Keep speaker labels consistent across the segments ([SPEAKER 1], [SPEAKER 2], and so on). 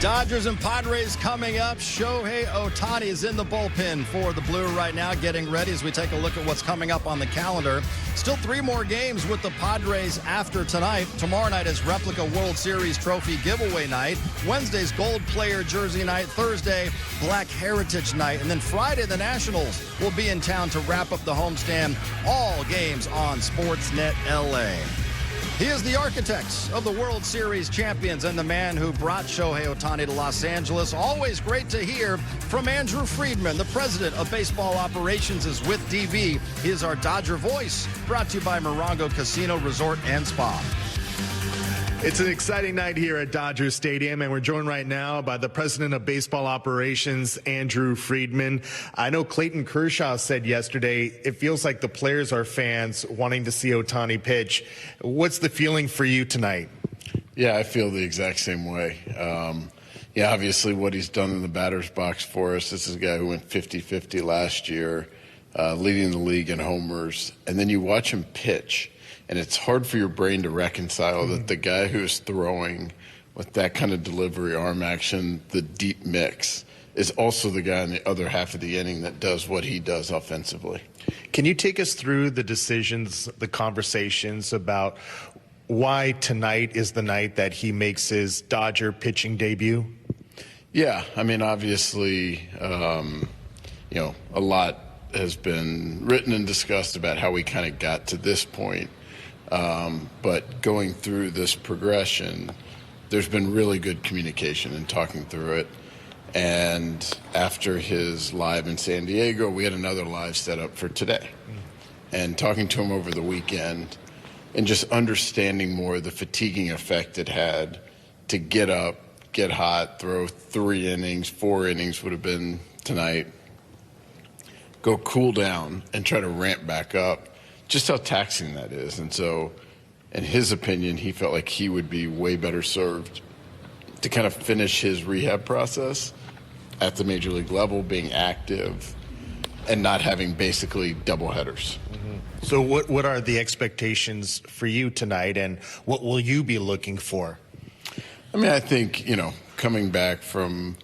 [SPEAKER 1] Dodgers and Padres coming up. Shohei Ohtani is in the bullpen for the Blue right now, getting ready as we take a look at what's coming up on the calendar. Still 3 more games with the Padres after tonight. Tomorrow night is replica World Series trophy giveaway night. Wednesday's gold player jersey night. Thursday, Black Heritage night. And then Friday, the Nationals will be in town to wrap up the homestand. All games on Sportsnet LA. He is the architect of the World Series champions and the man who brought Shohei Ohtani to Los Angeles. Always great to hear from Andrew Friedman, the president of baseball operations, is with DV. He is our Dodger voice, brought to you by Morongo Casino Resort and Spa.
[SPEAKER 2] It's an exciting night here at Dodger Stadium, and we're joined right now by the president of baseball operations, Andrew Friedman. I know Clayton Kershaw said yesterday, it feels like the players are fans wanting to see Ohtani pitch. What's the feeling for you tonight?
[SPEAKER 3] Yeah, I feel the exact same way. Yeah, obviously what he's done in the batter's box for us. This is a guy who went 50-50 last year, leading the league in homers. And then you watch him pitch, and it's hard for your brain to reconcile that the guy who's throwing with that kind of delivery, arm action, the deep mix, is also the guy in the other half of the inning that does what he does offensively.
[SPEAKER 2] Can you take us through the decisions, the conversations about why tonight is the night that he makes his Dodger pitching debut?
[SPEAKER 3] Yeah, I mean, obviously, you know, a lot has been written and discussed about how we kind of got to this point. But going through this progression, there's been really good communication and talking through it. And after his live in San Diego, we had another live set up for today. And talking to him over the weekend and just understanding more the fatiguing effect it had to get up, get hot, throw 3 innings, 4 innings would have been tonight, go cool down and try to ramp back up. Just how taxing that is. And so, in his opinion, he felt like he would be way better served to kind of finish his rehab process at the major league level, being active and not having basically double headers.
[SPEAKER 2] So what are the expectations for you tonight, and what will you be looking for?
[SPEAKER 3] I mean, I think, you know, coming back from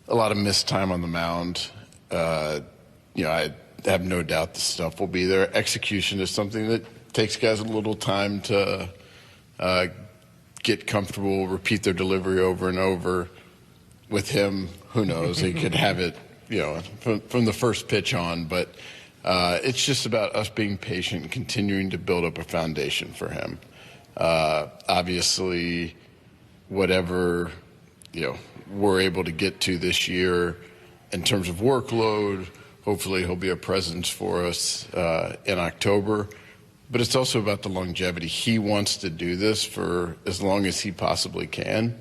[SPEAKER 3] a lot of missed time on the mound, you know, I have no doubt the stuff will be there. Execution is something that takes guys a little time to get comfortable, repeat their delivery over and over. With him, who knows? He could have it, you know, from the first pitch on. But it's just about us being patient and continuing to build up a foundation for him. Obviously, whatever, you know, we're able to get to this year in terms of workload, hopefully he'll be a presence for us in October. But it's also about the longevity. He wants to do this for as long as he possibly can.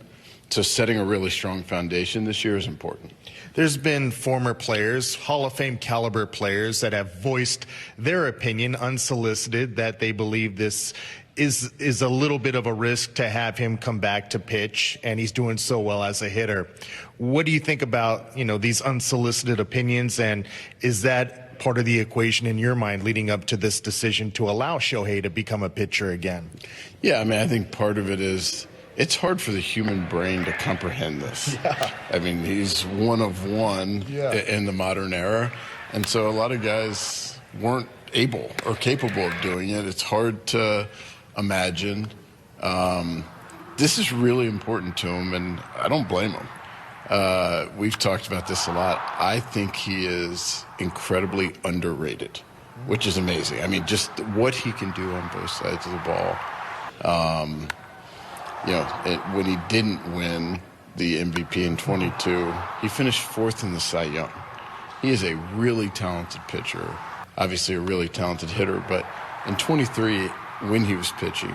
[SPEAKER 3] So setting a really strong foundation this year is important.
[SPEAKER 2] There's been former players, Hall of Fame caliber players, that have voiced their opinion unsolicited, that they believe this is a little bit of a risk to have him come back to pitch, and he's doing so well as a hitter. What do you think about, you know, these unsolicited opinions, and is that part of the equation in your mind leading up to this decision to allow Shohei to become a pitcher again?
[SPEAKER 3] Yeah, I mean, I think part of it is it's hard for the human brain to comprehend this.
[SPEAKER 2] Yeah.
[SPEAKER 3] I mean, he's one of one in the modern era, and so a lot of guys weren't able or capable of doing it. It's hard to imagine. This is really important to him, and I don't blame him. We've talked about this a lot. I think he is incredibly underrated, which is amazing. I mean, just what he can do on both sides of the ball. You know, when he didn't win the MVP in 22, he finished 4th in the Cy Young. He is a really talented pitcher, obviously a really talented hitter, but in 23, when he was pitching,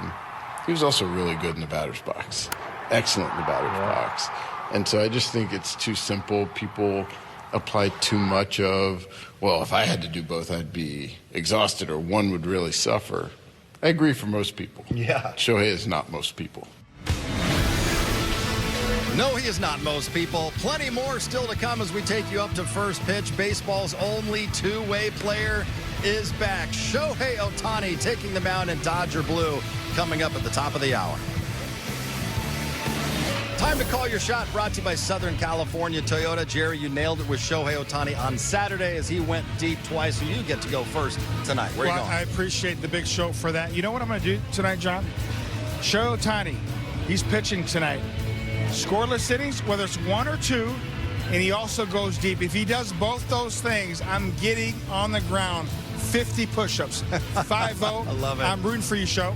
[SPEAKER 3] he was also really good in the batter's box. Excellent in the batter's box. And so I just think it's too simple. People apply too much of, well, if I had to do both, I'd be exhausted or one would really suffer. I agree for most people.
[SPEAKER 2] Yeah.
[SPEAKER 3] Shohei is not most people.
[SPEAKER 1] No, he is not most people. Plenty more still to come as we take you up to first pitch. Baseball's only 2-way player is back. Shohei Ohtani taking the mound in Dodger blue, coming up at the top of the hour. Time to call your shot, brought to you by Southern California Toyota. Jerry, you nailed it with Shohei Ohtani on Saturday as he went deep twice, so you get to go first tonight. Where are you going?
[SPEAKER 4] I appreciate the big show for that. You know what I'm going to do tonight, John? Shohei Ohtani, he's pitching tonight. Scoreless innings, whether it's 1 or 2, and he also goes deep. If he does both those things, I'm getting on the ground 50 push-ups. 5-0.
[SPEAKER 1] I love it.
[SPEAKER 4] I'm rooting for you, Show.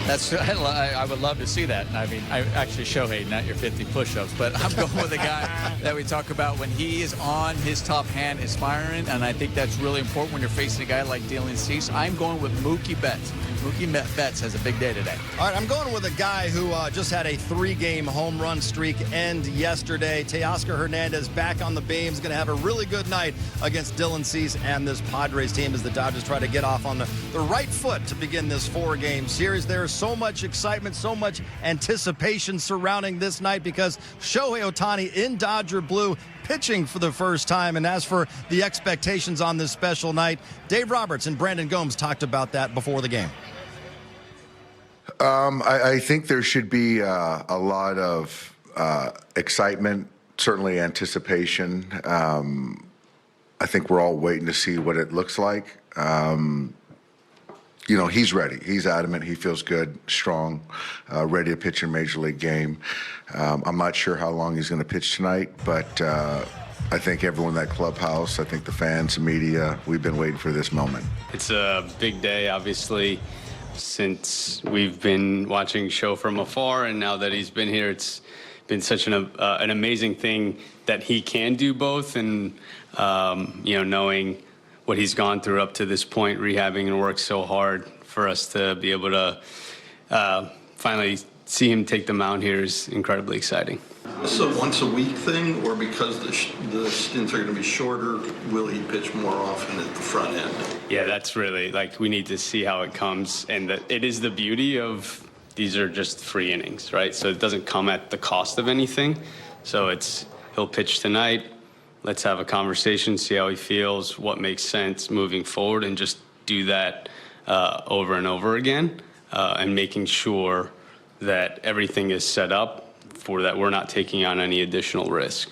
[SPEAKER 5] I would love to see that. I mean, I actually Shohei, not your 50 push-ups, but I'm going with a guy that we talk about when he is on, his top hand is firing, and I think that's really important when you're facing a guy like Dylan Cease. I'm going with Mookie Betts. Mookie Betts has a big day today.
[SPEAKER 1] All right, I'm going with a guy who just had a 3-game home run streak end yesterday. Teoscar Hernandez back on the beam. He's going to have a really good night against Dylan Cease and this Padres team as the Dodgers try to get off on the right foot to begin this 4-game series. There is so much excitement, so much anticipation surrounding this night because Shohei Ohtani in Dodger blue pitching for the first time. And as for the expectations on this special night, Dave Roberts and Brandon Gomes talked about that before the game.
[SPEAKER 6] I think there should be a lot of excitement, certainly anticipation. I think we're all waiting to see what it looks like. You know, he's ready. He's adamant. He feels good, strong, ready to pitch in a Major League game. I'm not sure how long he's going to pitch tonight, but I think everyone in that clubhouse, I think the fans, the media, we've been waiting for this moment.
[SPEAKER 7] It's a big day, obviously, since we've been watching Show from afar, and now that he's been here, it's been such an amazing thing that he can do both, and you know, knowing what he's gone through up to this point, rehabbing and worked so hard for us to be able to finally see him take the mound here is incredibly exciting.
[SPEAKER 8] This is a once-a-week thing, or because the stints are going to be shorter, will he pitch more often at the front end?
[SPEAKER 7] Yeah, that's really, like, we need to see how it comes, and it is the beauty of these are just free innings, right? So it doesn't come at the cost of anything. So it's, he'll pitch tonight, let's have a conversation, see how he feels, what makes sense moving forward, and just do that over and over again, and making sure that everything is set up for that we're not taking on any additional risk.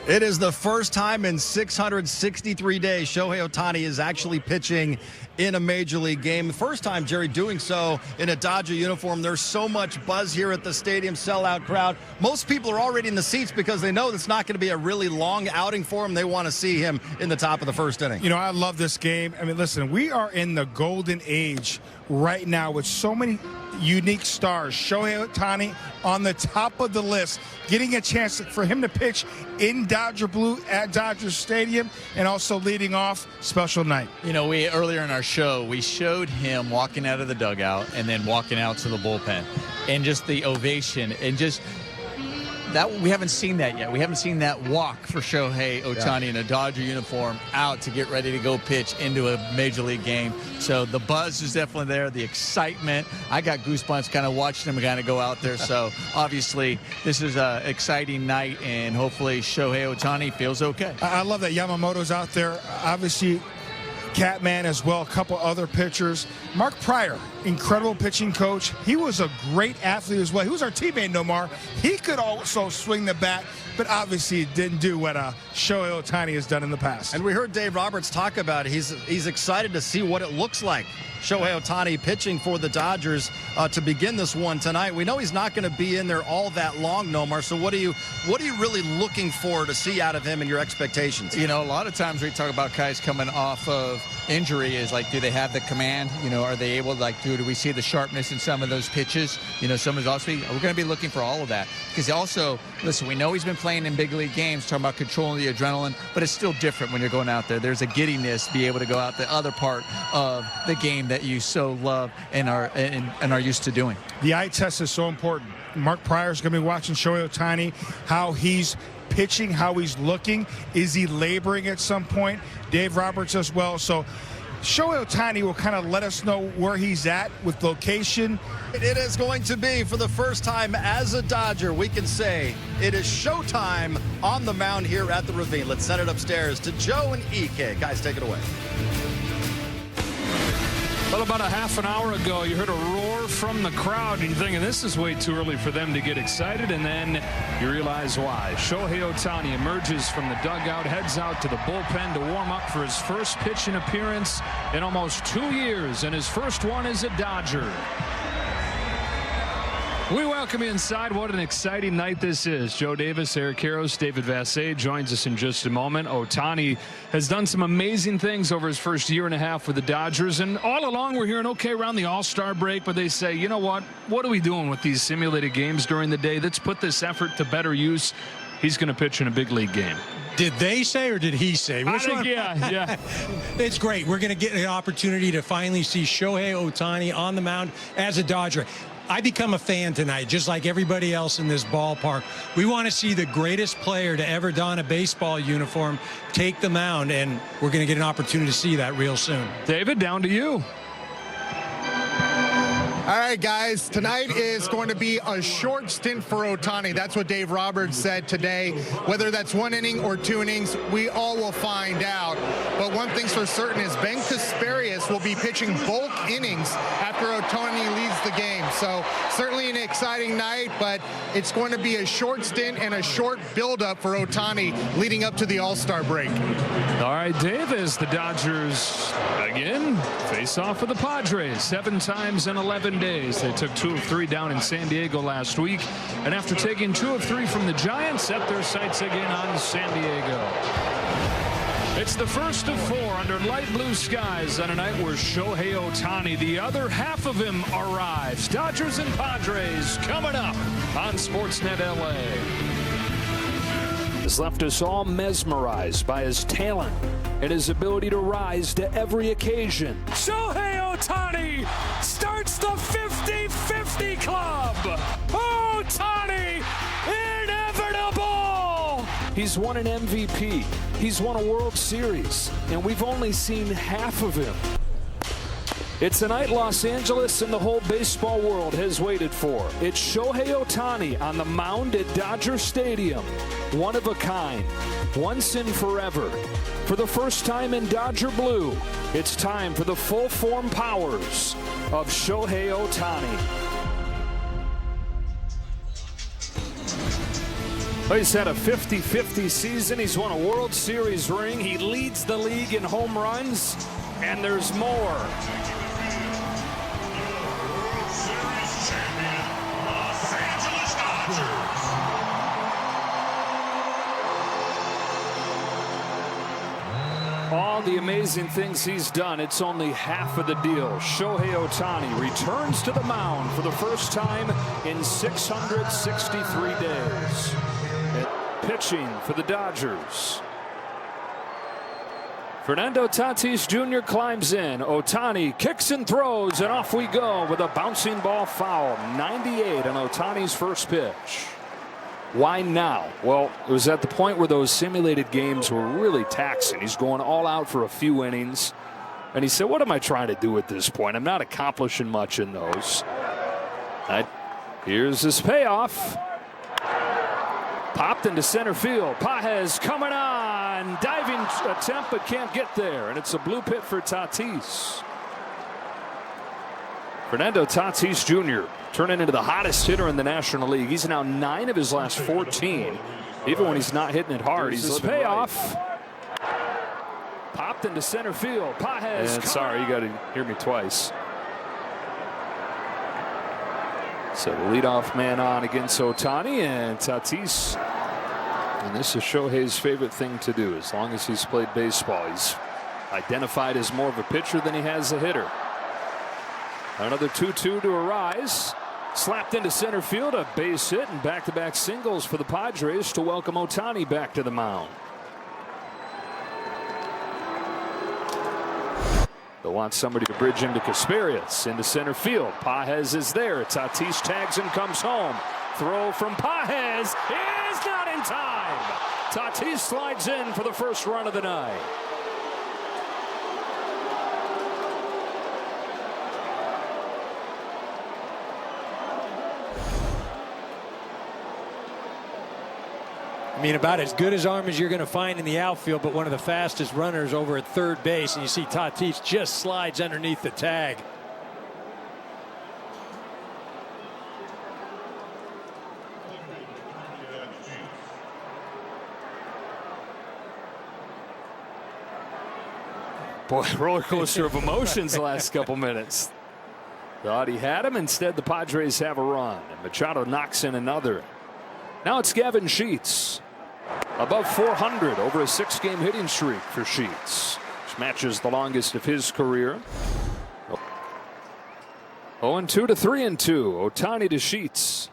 [SPEAKER 1] It is the first time in 663 days Shohei Ohtani is actually pitching in a Major League game. The first time, Jerry, doing so in a Dodger uniform. There's so much buzz here at the stadium, sellout crowd. Most people are already in the seats because they know it's not going to be a really long outing for him. They want to see him in the top of the first inning.
[SPEAKER 4] You know, I love this game. I mean, listen, we are in the golden age right now with so many unique stars. Shohei Ohtani on the top of the list, getting a chance for him to pitch in Dodger blue at Dodger Stadium, and also leading off special night.
[SPEAKER 5] You know, we earlier in our show, we showed him walking out of the dugout and then walking out to the bullpen, and just the ovation, and just that, we haven't seen that yet. We haven't seen that walk for Shohei Ohtani in a Dodger uniform out to get ready to go pitch into a Major League game. So the buzz is definitely there, the excitement. I got goosebumps kind of watching him kind of go out there. So obviously this is an exciting night, and hopefully Shohei Ohtani feels okay.
[SPEAKER 4] I love that Yamamoto's out there. Obviously, Catman as well, a couple other pitchers. Mark Pryor, incredible pitching coach. He was a great athlete as well. He was our teammate, Nomar. He could also swing the bat, but obviously didn't do what Shohei Ohtani has done in the past.
[SPEAKER 1] And we heard Dave Roberts talk about it. He's excited to see what it looks like. Shohei Ohtani pitching for the Dodgers to begin this one tonight. We know he's not going to be in there all that long, Nomar. So what are you really looking for to see out of him and your expectations?
[SPEAKER 5] You know, a lot of times we talk about guys coming off of injury is like, do they have the command? You know, are they able to, like, do we see the sharpness in some of those pitches? You know, some of those, we're going to be looking for all of that. Because also, listen, we know he's been playing in big league games, talking about controlling the adrenaline, but it's still different when you're going out there. There's a giddiness, be able to go out the other part of the game that you so love and are used to doing.
[SPEAKER 4] The eye test is so important. Mark Pryor's going to be watching Shohei Ohtani, how he's pitching, how he's looking. Is he laboring at some point? Dave Roberts as well. So Shohei Ohtani will kind of let us know where he's at with location.
[SPEAKER 1] It is going to be, for the first time as a Dodger, we can say it is showtime on the mound here at the Ravine. Let's send it upstairs to Joe and EK. Guys, take it away.
[SPEAKER 9] Well, about a half an hour ago, you heard a roar from the crowd, and you're thinking this is way too early for them to get excited, and then you realize why. Shohei Ohtani emerges from the dugout, heads out to the bullpen to warm up for his first pitching appearance in almost 2 years, and his first one as a Dodger. We welcome you inside. What an exciting night this is. Joe Davis, Eric Karros, David Vassegh joins us in just a moment. Ohtani has done some amazing things over his first year and a half with the Dodgers. And all along we're hearing, okay, around the All-Star break, but they say, you know what are we doing with these simulated games during the day? Let's put this effort to better use. He's going to pitch in a big league game.
[SPEAKER 10] Did they say or did he say? Which one?
[SPEAKER 9] Yeah.
[SPEAKER 10] It's great. We're going to get an opportunity to finally see Shohei Ohtani on the mound as a Dodger. I become a fan tonight, just like everybody else in this ballpark. We want to see the greatest player to ever don a baseball uniform take the mound, and we're going to get an opportunity to see that real soon.
[SPEAKER 9] David, down to you.
[SPEAKER 2] All right, guys, tonight is going to be a short stint for Ohtani. That's what Dave Roberts said today. Whether that's 1 inning or 2 innings, we all will find out. But one thing's for certain is Ben Kasparius will be pitching bulk innings after Ohtani leads the game. So certainly an exciting night, but it's going to be a short stint and a short buildup for Ohtani leading up to the All-Star break.
[SPEAKER 9] All right, Dave, as the Dodgers again face off with the Padres 7 times in 11 days. They took 2 of 3 down in San Diego last week, and after taking 2 of 3 from the Giants, set their sights again on San Diego. It's the first of 4 under light blue skies on a night where Shohei Ohtani, the other half of him, arrives. Dodgers and Padres coming up on Sportsnet LA. Has left us all mesmerized by his talent and his ability to rise to every occasion. Shohei Ohtani starts the 50-50 club. Ohtani, inevitable! He's won an MVP. He's won a World Series, and we've only seen half of him. It's a night Los Angeles and the whole baseball world has waited for. It's Shohei Ohtani on the mound at Dodger Stadium. One of a kind, once and forever. For the first time in Dodger blue, it's time for the full form powers of Shohei Ohtani. He's had a 50-50 season. He's won a World Series ring. He leads the league in home runs, and there's more. All the amazing things he's done, it's only half of the deal. Shohei Ohtani returns to the mound for the first time in 663 days. Pitching for the Dodgers. Fernando Tatis Jr. climbs in. Ohtani kicks and throws, and off we go with a bouncing ball foul. 98 on Ohtani's first pitch. Why now? Well, it was at the point where those simulated games were really taxing. He's going all out for a few innings. And he said, what am I trying to do at this point? I'm not accomplishing much in those. Here's his payoff. Popped into center field. Pages coming on. Diving attempt, but can't get there. And it's a blue pit for Tatis. Fernando Tatis Jr. turning into the hottest hitter in the National League. He's now 9 of his last 14. Even when he's not hitting it hard, he's his payoff. Right. Popped into center field. Pages. And sorry, you got to hear me twice. So the leadoff man on against Ohtani, and Tatis. And this is Shohei's favorite thing to do. As long as he's played baseball, he's identified as more of a pitcher than he has a hitter. Another 2-2 to arise. Slapped into center field, a base hit, and back-to-back singles for the Padres to welcome Ohtani back to the mound. They'll want somebody to bridge him to Kasparius into center field. Pages is there. Tatis tags and comes home. Throw from Pages is not in time. Tatis slides in for the first run of the night.
[SPEAKER 10] mean, about as good as arm as you're going to find in the outfield, but one of the fastest runners over at third base. And you see Tatis just slides underneath the tag.
[SPEAKER 9] Boy, roller coaster of emotions the last couple minutes. Thought he had him. Instead, the Padres have a run. And Machado knocks in another. Now it's Gavin Sheets. Above 400 over a 6-game hitting streak for Sheets, which matches the longest of his career. 0-2 to 3-2. Ohtani to Sheets.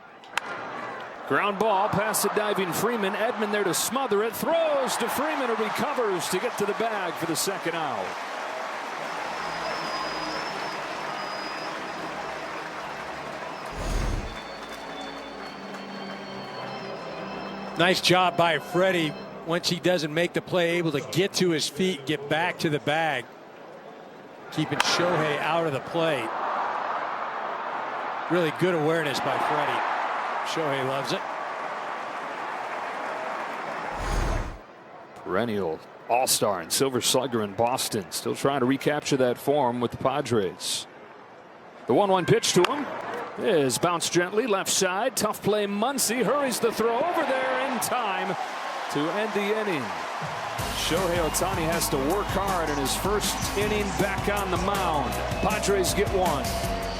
[SPEAKER 9] Ground ball past the diving Freeman. Edman there to smother it. Throws to Freeman, who recovers to get to the bag for the second out.
[SPEAKER 10] Nice job by Freddie. Once he doesn't make the play, able to get to his feet, get back to the bag, keeping Shohei out of the plate. Really good awareness by Freddie. Shohei loves it.
[SPEAKER 9] Perennial all-star and Silver Slugger in Boston, still trying to recapture that form with the Padres. The 1-1 pitch to him is bounced gently left side. Tough play. Muncy hurries the throw over there in time to end the inning. Shohei Ohtani has to work hard in his first inning back on the mound. Padres get one.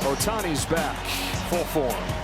[SPEAKER 9] Ohtani's back full form.